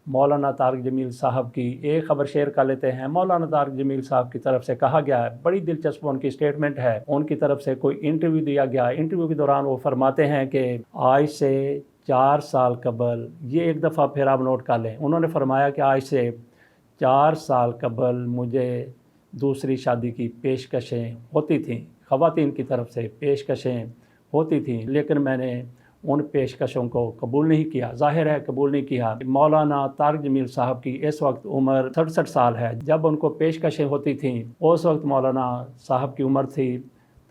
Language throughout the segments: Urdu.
مولانا طارق جمیل صاحب کی ایک خبر شیئر کر لیتے ہیں۔ مولانا طارق جمیل صاحب کی طرف سے کہا گیا ہے، بڑی دلچسپ ان کی سٹیٹمنٹ ہے، ان کی طرف سے کوئی انٹرویو دیا گیا، انٹرویو کے دوران وہ فرماتے ہیں کہ آج سے 4 سال قبل، یہ ایک دفعہ پھر آپ نوٹ کر لیں، انہوں نے فرمایا کہ آج سے 4 سال قبل مجھے دوسری شادی کی پیشکشیں ہوتی تھیں، خواتین کی طرف سے پیشکشیں ہوتی تھیں، لیکن میں نے ان پیشکشوں کو قبول نہیں کیا، ظاہر ہے قبول نہیں کیا۔ مولانا طارق جمیل صاحب کی اس وقت عمر 67 سال ہے، جب ان کو پیشکشیں ہوتی تھیں اس وقت مولانا صاحب کی عمر تھی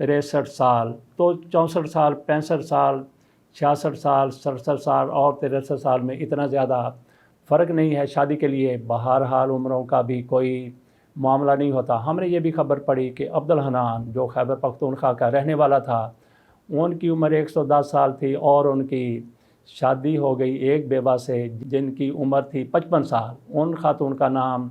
63 سال، تو 64 سال، 65 سال، 66 سال، 67 سال اور 63 سال میں اتنا زیادہ فرق نہیں ہے شادی کے لیے۔ بہرحال عمروں کا بھی کوئی معاملہ نہیں ہوتا۔ ہم نے یہ بھی خبر پڑھی کہ عبدالحنان جو خیبر پختونخوا کا رہنے والا تھا، ان کی عمر 110 سال تھی اور ان کی شادی ہو گئی ایک بیوہ سے جن کی عمر تھی 55 سال۔ ان خاتون کا نام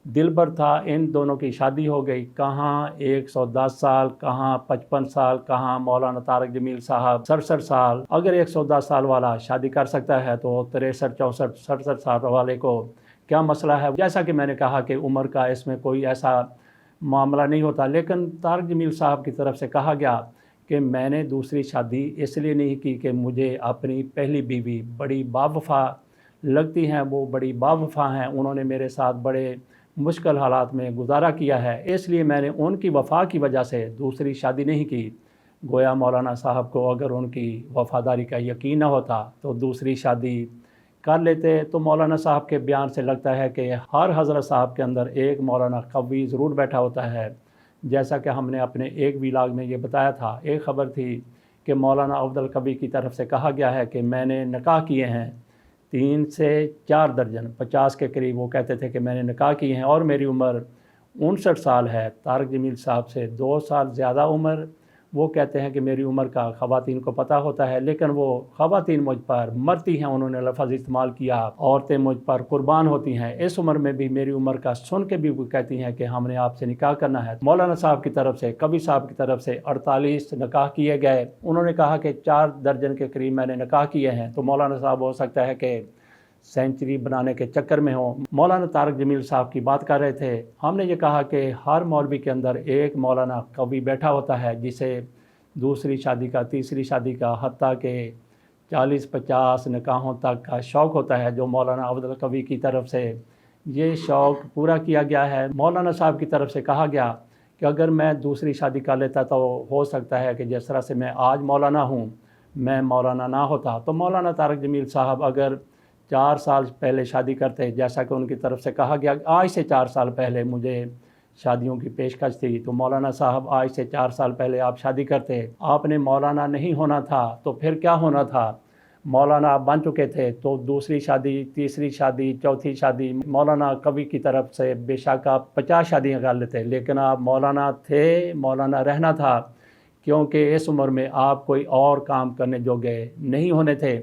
دلبر تھا، ان دونوں کی شادی ہو گئی۔ کہاں 110 سال، کہاں 55 سال، کہاں مولانا طارق جمیل صاحب 67 سال۔ اگر 110 سال والا شادی کر سکتا ہے تو 63، 64، 67 سال والے کو کیا مسئلہ ہے؟ جیسا کہ میں نے کہا کہ عمر کا اس میں کوئی ایسا معاملہ نہیں ہوتا، لیکن طارق جمیل صاحب کی طرف سے کہا گیا کہ میں نے دوسری شادی اس لیے نہیں کی کہ مجھے اپنی پہلی بیوی بڑی باوفا لگتی ہیں، وہ بڑی باوفا ہیں، انہوں نے میرے ساتھ بڑے مشکل حالات میں گزارا کیا ہے، اس لیے میں نے ان کی وفا کی وجہ سے دوسری شادی نہیں کی۔ گویا مولانا صاحب کو اگر ان کی وفاداری کا یقین نہ ہوتا تو دوسری شادی کر لیتے۔ تو مولانا صاحب کے بیان سے لگتا ہے کہ ہر حضرت صاحب کے اندر ایک مولانا قوی ضرور بیٹھا ہوتا ہے، جیسا کہ ہم نے اپنے ایک ویلاگ میں یہ بتایا تھا۔ ایک خبر تھی کہ مولانا عبدالقوی کی طرف سے کہا گیا ہے کہ میں نے نکاح کیے ہیں 3 سے 4 درجن، 50 کے قریب وہ کہتے تھے کہ میں نے نکاح کیے ہیں اور میری عمر 59 سال ہے۔ طارق جمیل صاحب سے 2 سال زیادہ عمر، وہ کہتے ہیں کہ میری عمر کا خواتین کو پتہ ہوتا ہے، لیکن وہ خواتین مجھ پر مرتی ہیں، انہوں نے لفظ استعمال کیا، عورتیں مجھ پر قربان ہوتی ہیں۔ اس عمر میں بھی میری عمر کا سن کے بھی وہ کہتی ہیں کہ ہم نے آپ سے نکاح کرنا ہے۔ مولانا صاحب کی طرف سے، قوی صاحب کی طرف سے 48 نکاح کیے گئے۔ انہوں نے کہا کہ 4 درجن کے قریب میں نے نکاح کیے ہیں، تو مولانا صاحب ہو سکتا ہے کہ سینچری بنانے کے چکر میں ہوں۔ مولانا طارق جمیل صاحب کی بات کر رہے تھے، ہم نے یہ کہا کہ ہر مولوی کے اندر ایک مولانا قوی بیٹھا ہوتا ہے جسے دوسری شادی کا، تیسری شادی کا، حتیٰ کہ 40-50 نکاحوں تک کا شوق ہوتا ہے، جو مولانا عبدالقوی کی طرف سے یہ شوق پورا کیا گیا ہے۔ مولانا صاحب کی طرف سے کہا گیا کہ اگر میں دوسری شادی کر لیتا تو ہو سکتا ہے کہ جس طرح سے میں آج مولانا ہوں میں مولانا نہ ہوتا۔ تو مولانا طارق جمیل صاحب اگر 4 سال پہلے شادی کرتے، جیسا کہ ان کی طرف سے کہا گیا آج سے 4 سال پہلے مجھے شادیوں کی پیشکش تھی، تو مولانا صاحب آج سے 4 سال پہلے آپ شادی کرتے، آپ نے مولانا نہیں ہونا تھا تو پھر کیا ہونا تھا؟ مولانا آپ بن چکے تھے تو دوسری شادی، تیسری شادی، چوتھی شادی، مولانا قوی کی طرف سے بے شک آپ 50 شادیاں کر لیتے، لیکن آپ مولانا تھے، مولانا رہنا تھا، کیونکہ اس عمر میں آپ کوئی اور کام کرنے جوگے نہیں ہونے تھے۔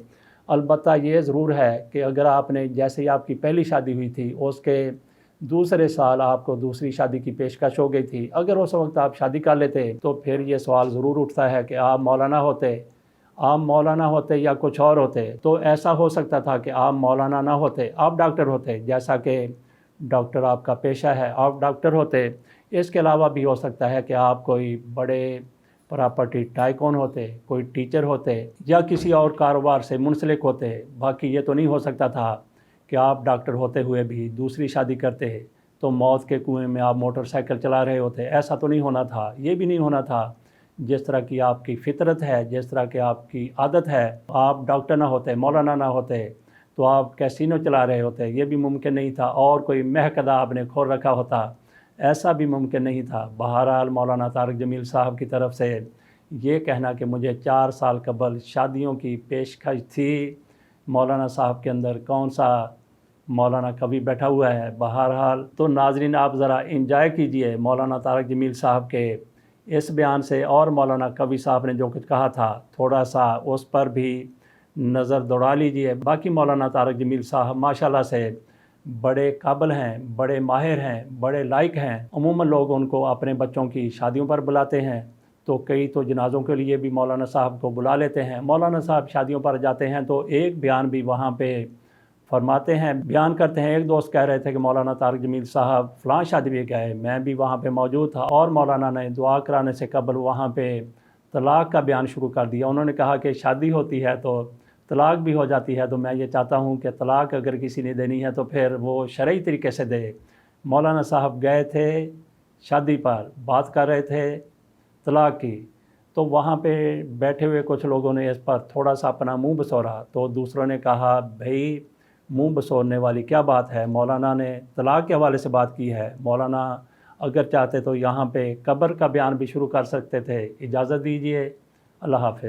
البتہ یہ ضرور ہے کہ اگر آپ نے، جیسے ہی آپ کی پہلی شادی ہوئی تھی اس کے دوسرے سال آپ کو دوسری شادی کی پیشکش ہو گئی تھی، اگر اس وقت آپ شادی کر لیتے تو پھر یہ سوال ضرور اٹھتا ہے کہ آپ مولانا ہوتے، آپ مولانا ہوتے یا کچھ اور ہوتے، تو ایسا ہو سکتا تھا کہ آپ مولانا نہ ہوتے، آپ ڈاکٹر ہوتے، جیسا کہ ڈاکٹر آپ کا پیشہ ہے، آپ ڈاکٹر ہوتے۔ اس کے علاوہ بھی ہو سکتا ہے کہ آپ کوئی بڑے پراپرٹی ٹائکون ہوتے، کوئی ٹیچر ہوتے یا کسی اور کاروبار سے منسلک ہوتے۔ باقی یہ تو نہیں ہو سکتا تھا کہ آپ ڈاکٹر ہوتے ہوئے بھی دوسری شادی کرتے تو موت کے کنویں میں آپ موٹر سائیکل چلا رہے ہوتے، ایسا تو نہیں ہونا تھا۔ یہ بھی نہیں ہونا تھا جس طرح کی آپ کی فطرت ہے، جس طرح کی آپ کی عادت ہے، آپ ڈاکٹر نہ ہوتے، مولانا نہ ہوتے تو آپ کیسینو چلا رہے ہوتے، یہ بھی ممکن نہیں تھا، اور کوئی مہکدہ آپ نے کھول رکھا ہوتا، ایسا بھی ممکن نہیں تھا۔ بہرحال مولانا طارق جمیل صاحب کی طرف سے یہ کہنا کہ مجھے 4 سال قبل شادیوں کی پیشکش تھی، مولانا صاحب کے اندر کون سا مولانا قوی بیٹھا ہوا ہے؟ بہرحال تو ناظرین آپ ذرا انجوائے کیجئے مولانا طارق جمیل صاحب کے اس بیان سے، اور مولانا قوی صاحب نے جو کچھ کہا تھا تھوڑا سا اس پر بھی نظر دوڑا لیجئے۔ باقی مولانا طارق جمیل صاحب ماشاءاللہ سے بڑے قابل ہیں، بڑے ماہر ہیں، بڑے لائق ہیں۔ عموماً لوگ ان کو اپنے بچوں کی شادیوں پر بلاتے ہیں، تو کئی تو جنازوں کے لیے بھی مولانا صاحب کو بلا لیتے ہیں۔ مولانا صاحب شادیوں پر جاتے ہیں تو ایک بیان بھی وہاں پہ فرماتے ہیں، بیان کرتے ہیں، ایک دوست کہہ رہے تھے کہ مولانا طارق جمیل صاحب فلاں شادی میں گئے، میں بھی وہاں پہ موجود تھا، اور مولانا نے دعا کرانے سے قبل وہاں پہ طلاق کا بیان شروع کر دیا۔ انہوں نے کہا کہ شادی ہوتی ہے تو طلاق بھی ہو جاتی ہے، تو میں یہ چاہتا ہوں کہ طلاق اگر کسی نے دینی ہے تو پھر وہ شرعی طریقے سے دے۔ مولانا صاحب گئے تھے شادی پر، بات کر رہے تھے طلاق کی، تو وہاں پہ بیٹھے ہوئے کچھ لوگوں نے اس پر تھوڑا سا اپنا منہ بسورا، تو دوسروں نے کہا بھائی منہ بسورنے والی کیا بات ہے، مولانا نے طلاق کے حوالے سے بات کی ہے، مولانا اگر چاہتے تو یہاں پہ قبر کا بیان بھی شروع کر سکتے تھے، اجازت دیجیے۔ اللہ حافظ۔